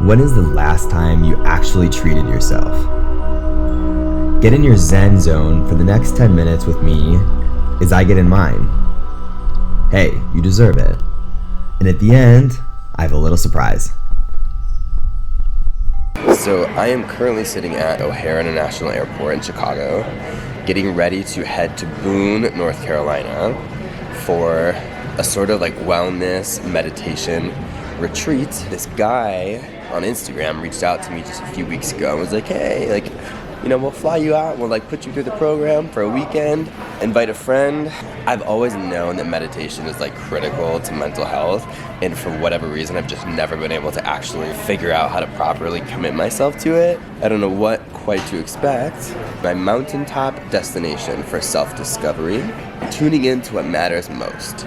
When is the last time you actually treated yourself? Get in your Zen zone for the next 10 minutes with me as I get in mine. Hey, you deserve it. And at the end, I have a little surprise. So I am currently sitting at O'Hare International Airport in Chicago, getting ready to head to Boone, North Carolina for a sort of like wellness meditation retreat. This guy on Instagram reached out to me just a few weeks ago and was like, hey, like, you know, we'll fly you out, we'll like put you through the program for a weekend, invite a friend. I've always known that meditation is like critical to mental health, and for whatever reason I've just never been able to actually figure out how to properly commit myself to it. I don't know what quite to expect. My mountaintop destination for self-discovery, tuning into what matters most.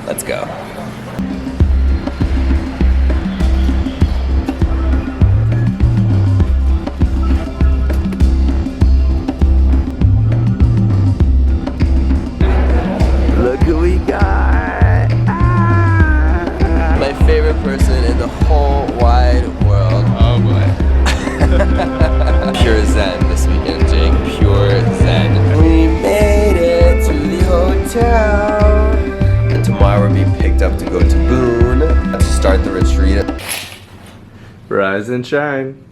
Let's go. Look who we got! Ah! My favorite person in the whole wide world. Oh boy. Pure Zen this weekend, Jake. Pure Zen. We made it to the hotel. And tomorrow we're being picked up to go to Boone to start the retreat. Rise and shine.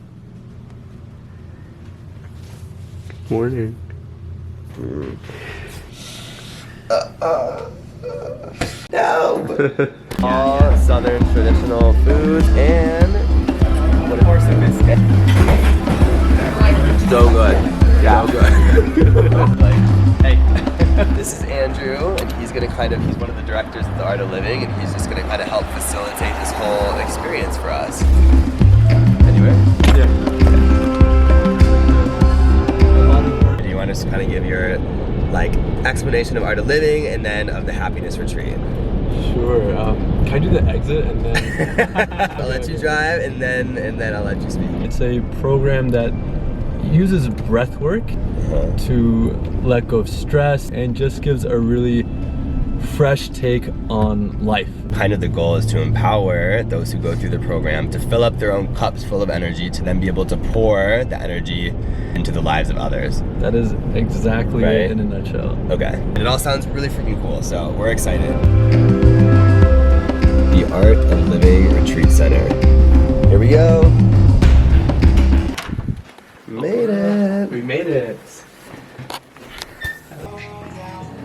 Morning. No! All southern traditional foods and what horse and biscuit. So good. Yeah. So good. Hey. This is Andrew, and he's one of the directors of the Art of Living, and he's just gonna kind of help facilitate this whole experience for us. Anyway? Yeah. Do you want to just kind of give your explanation of Art of Living and then of the Happiness Retreat? Sure. Can I do the exit and then? I'll let you drive and then I'll let you speak. It's a program that uses breath work to let go of stress and just gives a really fresh take on life. Kind of the goal is to empower those who go through the program to fill up their own cups full of energy to then be able to pour the energy into the lives of others. That is exactly Right? it in a nutshell. Okay. And it all sounds really freaking cool, so we're excited. The Art of Living Retreat Center. Here we go. Made it. We made it.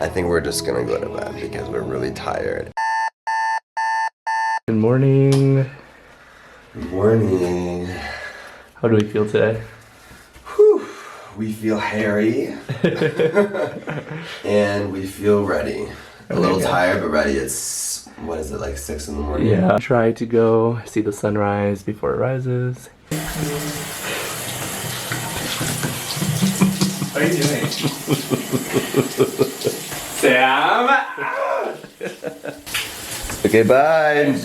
I think we're just gonna go to bed because we're really tired. Good morning. Good morning. How do we feel today? Whew. We feel hairy. And we feel ready. A little tired, but ready. It's, what is it, like 6 in the morning? Yeah. Try to go see the sunrise before it rises. What are you doing? Sam! Okay, bye.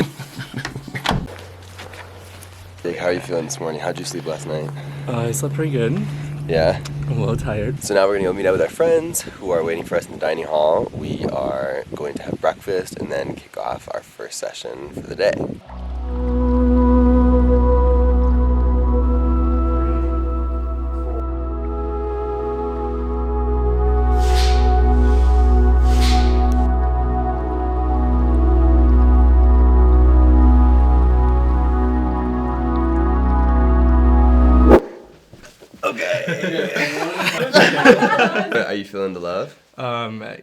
Jake, how are you feeling this morning? How'd you sleep last night? I slept pretty good. Yeah. I'm a little tired. So now we're gonna go meet up with our friends who are waiting for us in the dining hall. We are going to have breakfast and then kick off our first session for the day. Are you feeling the love?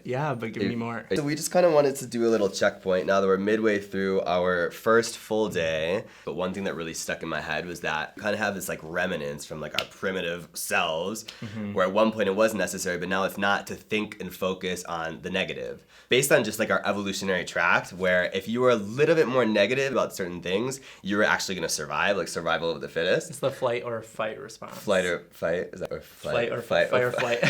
Yeah, but give me more. So we just kind of wanted to do a little checkpoint now that we're midway through our first full day. But one thing that really stuck in my head was that we kind of have this like remnants from like our primitive selves, where at one point it was necessary, but now it's not, to think and focus on the negative. Based on just like our evolutionary tract, where if you were a little bit more negative about certain things, you were actually going to survive, like survival of the fittest. It's the flight or fight response. Flight or fight? Is that or Flight or fight or flight.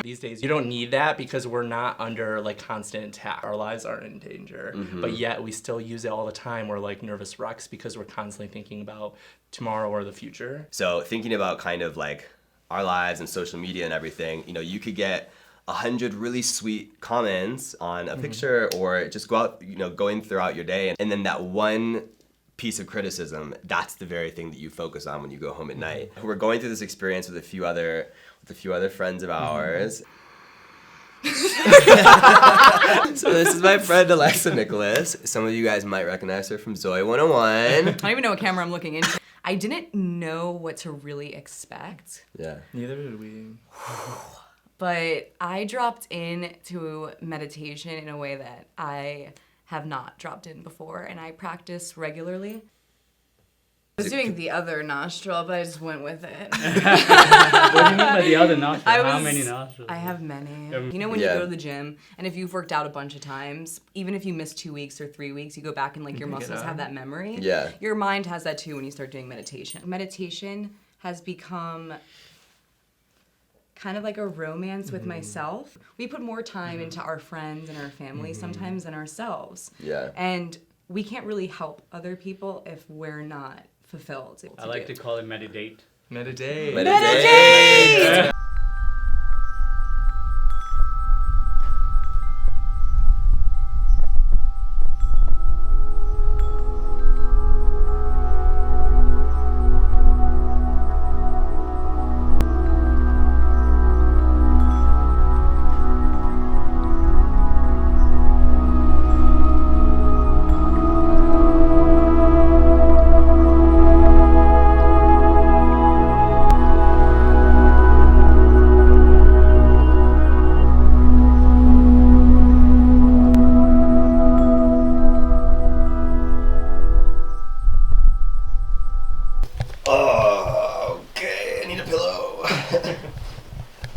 These days, you don't need that because we're not under like constant attack. Our lives aren't in danger, but yet we still use it all the time. We're like nervous wrecks because we're constantly thinking about tomorrow or the future. So thinking about kind of like our lives and social media and everything, you know, you could get 100 really sweet comments on a picture or just go out, you know, going throughout your day. And then that one piece of criticism, that's the very thing that you focus on when you go home at night. We're going through this experience with a few other friends of ours. So this is my friend Alexa Nicholas. Some of you guys might recognize her from Zoe 101. I don't even know what camera I'm looking into. I didn't know what to really expect. Yeah. Neither did we. But I dropped into meditation in a way that I have not dropped in before, and I practice regularly. I was doing the other nostril, but I just went with it. What do you mean by the other nostril? How many nostrils? I have many. You know when you go to the gym, and if you've worked out a bunch of times, even if you miss 2 weeks or 3 weeks, you go back and like your muscles have that memory. Yeah. Your mind has that too when you start doing meditation. Meditation has become kind of like a romance with myself. We put more time into our friends and our family sometimes than ourselves. Yeah. And we can't really help other people if we're not fulfilled. I like to call it meditate. Meditate. Meditate!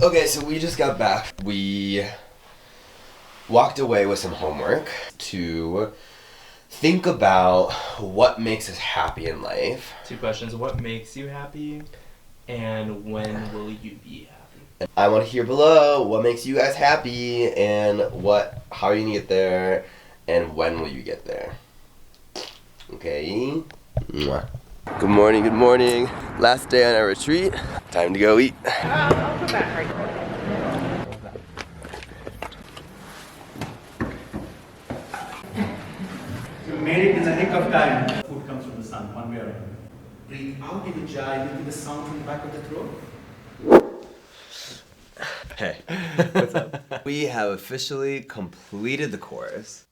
Okay, so we just got back. We walked away with some homework to think about what makes us happy in life. 2 questions. What makes you happy? And when will you be happy? I want to hear below what makes you guys happy and how are you gonna get there and when will you get there. Okay. Mwah. Good morning, good morning. Last day on our retreat. Time to go eat. I'll come back right now. You made it in the nick of time. Food comes from the sun, one way or another. Breathe out in the jar, you feel the sound from the back of the throat. Hey. What's up? We have officially completed the course.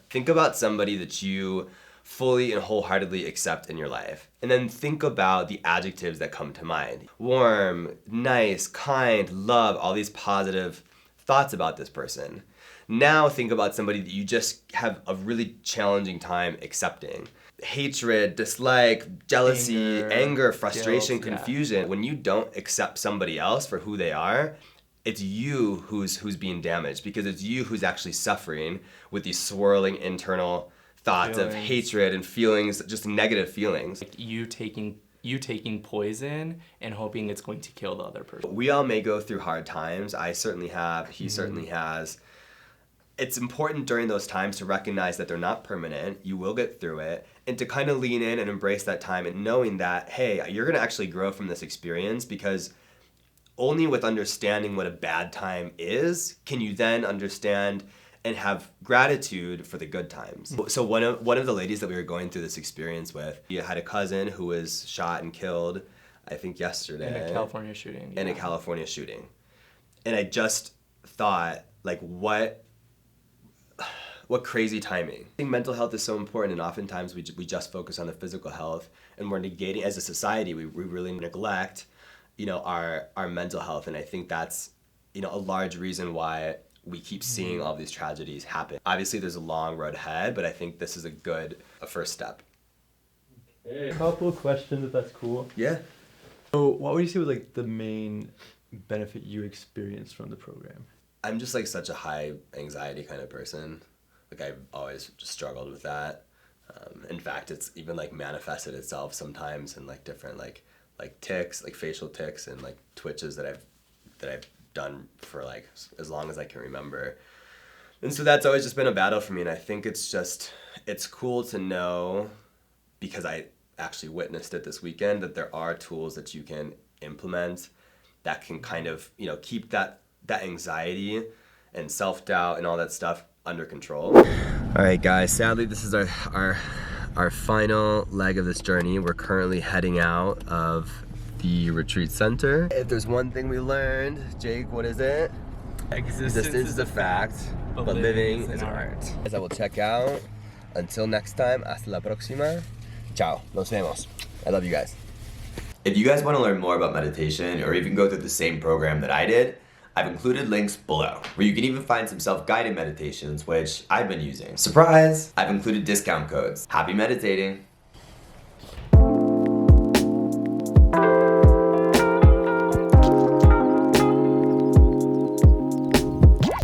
Think about somebody that you fully and wholeheartedly accept in your life. And then think about the adjectives that come to mind. Warm, nice, kind, love, all these positive thoughts about this person. Now think about somebody that you just have a really challenging time accepting. Hatred, dislike, jealousy, anger, frustration, guilt, confusion. When you don't accept somebody else for who they are, it's you who's being damaged because it's you who's actually suffering with these swirling internal thoughts of hatred and feelings, just negative feelings. Like you taking poison and hoping it's going to kill the other person. We all may go through hard times. I certainly have. He certainly has. It's important during those times to recognize that they're not permanent. You will get through it. And to kind of lean in and embrace that time and knowing that, hey, you're going to actually grow from this experience because only with understanding what a bad time is can you then understand and have gratitude for the good times. So one of the ladies that we were going through this experience with, he had a cousin who was shot and killed, I think yesterday. In a California shooting. In a California shooting. And I just thought, like, what crazy timing. I think mental health is so important, and oftentimes we just focus on the physical health, and we're negating, as a society, we really neglect, our mental health, and I think that's, a large reason why we keep seeing all these tragedies happen. Obviously, there's a long road ahead, but I think this is a first step. A couple of questions, if that's cool. Yeah. So, what would you say was like the main benefit you experienced from the program? I'm just like such a high anxiety kind of person. Like I've always just struggled with that. In fact, it's even like manifested itself sometimes in like different like tics, like facial tics and like twitches that I've done for like as long as I can remember. And so that's always just been a battle for me, and I think it's cool to know, because I actually witnessed it this weekend, that there are tools that you can implement that can kind of, keep that anxiety and self-doubt and all that stuff under control. All right, guys, sadly, this is our final leg of this journey. We're currently heading out of the retreat center. If there's one thing we learned, Jake, what is it? Existence is a fact, but living is art. As I will check out. Until next time, hasta la próxima. Ciao, nos vemos. I love you guys. If you guys want to learn more about meditation or even go through the same program that I did, I've included links below, where you can even find some self-guided meditations, which I've been using. Surprise! I've included discount codes. Happy meditating!